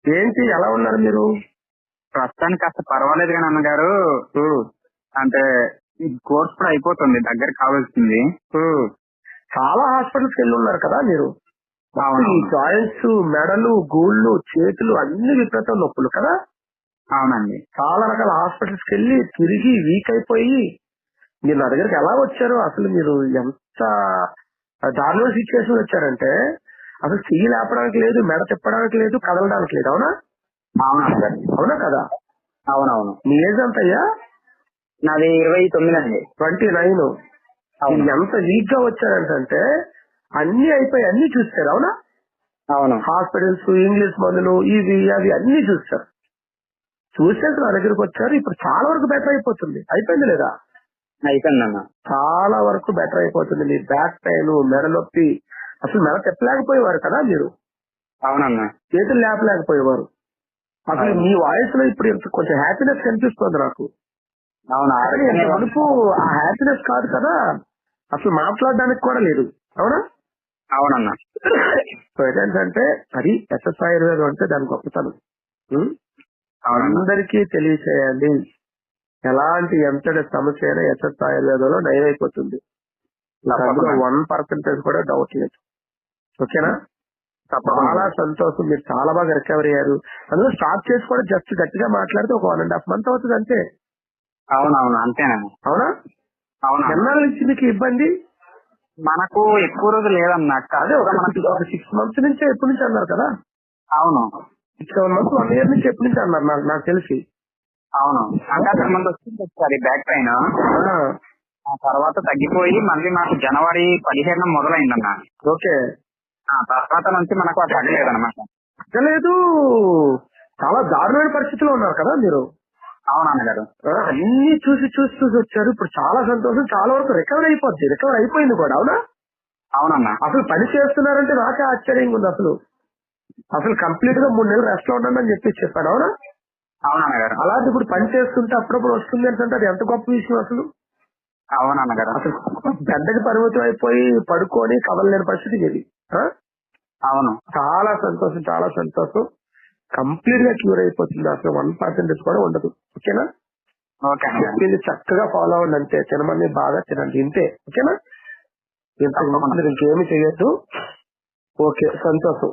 ఏంటి ఎలా ఉన్నారు మీరు? ప్రస్తుతానికి కాస్త పర్వాలేదు కానీ అన్నగారు, ఉమ్, అంటే ఈ కోర్స్ కూడా అయిపోతుంది, దగ్గర కావాల్సింది. ఉమ్. చాలా హాస్పిటల్స్కి వెళ్ళి ఉన్నారు కదా మీరు. అవును. ఈ జాయింట్స్, మెడలు, గోళ్ళు, చేతులు అన్ని విపరీతం నొప్పులు కదా. అవునండి. చాలా రకాల హాస్పిటల్స్కి వెళ్ళి తిరిగి వీక్ అయిపోయి మీరు నా దగ్గరికి ఎలా వచ్చారు? అసలు మీరు ఎంత దారుణ సిచ్యువేషన్ వచ్చారంటే అసలు చెయ్యి లేపడానికి లేదు, మెడ తిప్పడానికి లేదు, కదలడానికి లేదు. అవునా అవునన్నగారు. అవునా కదా? అవునవును. మీ ఏజ్ ఎంత అయ్యా? నాది 29 అండి. 29. అవును. మీరు ఎంత వీక్ గా వచ్చారంటే అన్ని అయిపోయి అన్ని చూస్తారు. అవునా? అవును. హాస్పిటల్స్, ఇంగ్లీష్ మందులు, ఇవి అవి అన్ని చూస్తారు. చూసేసి నా దగ్గరికి వచ్చారు. ఇప్పుడు చాలా వరకు బెటర్ అయిపోతుంది. అయిపోయింది లేదా? అయిపోయిందన్న. చాలా వరకు బెటర్ అయిపోతుంది. మీ బ్యాక్ పెయిన్, మెడ నొప్పి, అసలు మెడ తిప్పలేకపోయేవారు కదా మీరు. అవునన్న. చేతులు లేపలేకపోయేవారు. అసలు అవును. మీ వాయిస్ లో ఇప్పుడు ఇంత కొంచెం హ్యాపీనెస్ కనిపిస్తుంది నాకు. అవును. కానీ ఇంత మునుపు ఆ హ్యాపీనెస్ కాదు కదా, అసలు మాట్లాడడానికి కూడా లేదు. అవునా? అవునన్న. సో ఏంటంటే అది ఎస్ఎస్ ఆయుర్వేదం అంటే దాని గొప్పతనం. ఉం? అవునన్న. అందరికీ తెలియచేయాలి. ఎలాంటి ఎంతటి సమస్య అయినా ఎస్ఎస్ ఆయుర్వేదంలో నయమైపోతుంది. అందులో తప్పకుండా. 1% కూడా డౌట్ లేదు. ఓకేనా? తప్పకుండా. చాలా సంతోషం. మీరు చాలా బాగా రికవరీ అయ్యారు. అందులో స్టార్ట్ చేసి కూడా జస్ట్ గట్టిగా మాట్లాడితే ఒక 1.5 month అవుతుంది అంతే. అవునవును, అంతేనండి. అవునా? అవునా. ఎన్నాళ్ళ నుంచి మీకు ఇబ్బంది? మనకు ఎక్కువ రోజులు లేదన్న. అదే ఒక 6 months నుంచే, ఎప్పటి నుంచి అన్నారు కదా? అవును. 6-7 months, 1 year నుంచి ఎప్పటి నుంచి అన్నారు నాకు తెలిసి. అవును. అంటే అంతకుముందు వచ్చింది ఒకసారి బ్యాక్ పెయిన్. ఆ తర్వాత తగ్గిపోయి మళ్ళీ మాకు జనవరి 15 మొదలైందన్న. ఓకే. ఆ తర్వాత నుంచి మనకు అది తగ్గలేదన్నమాట. లేదు, చాలా దారుణమైన పరిస్థితిలో ఉన్నారు కదా మీరు. అవునన్నగారు. అన్ని చూసి చూసి చూసి వచ్చారు. ఇప్పుడు చాలా సంతోషం. చాలా వరకు రికవర్ అయిపోద్ది. రికవర్ అయిపోయింది కూడా. అవునా? అవునన్న. అసలు పని చేస్తున్నారంటే నాకే ఆశ్చర్యంగా ఉంది. అసలు కంప్లీట్ గా 3 నెలలు రెస్ట్ లో ఉండండి అని చెప్పాను. అవునా? అవునన్నగారు. అలాంటి ఇప్పుడు పని చేస్తుంటే అప్పుడప్పుడు వస్తుంది అంటే అది ఎంత గొప్ప విషయం అసలు. అవునన్నగారు. అసలు గడ్డకి పరిమితం అయిపోయి పడుకొని కదలలేని పరిస్థితి ఇది. అవును. చాలా సంతోషం, చాలా సంతోషం. కంప్లీట్ గా క్యూర్ అయిపోతుంది. అసలు 1% కూడా ఉండదు. ఓకేనా? ఓకే. చెప్పింది చక్కగా ఫాలో అవ్వండి అంతే. తినమని బాగా తినండి ఇంతే. ఓకేనా? ఇంతకు ముందు మీరు ఇంకేమి చేయొద్దు. ఓకే, సంతోషం.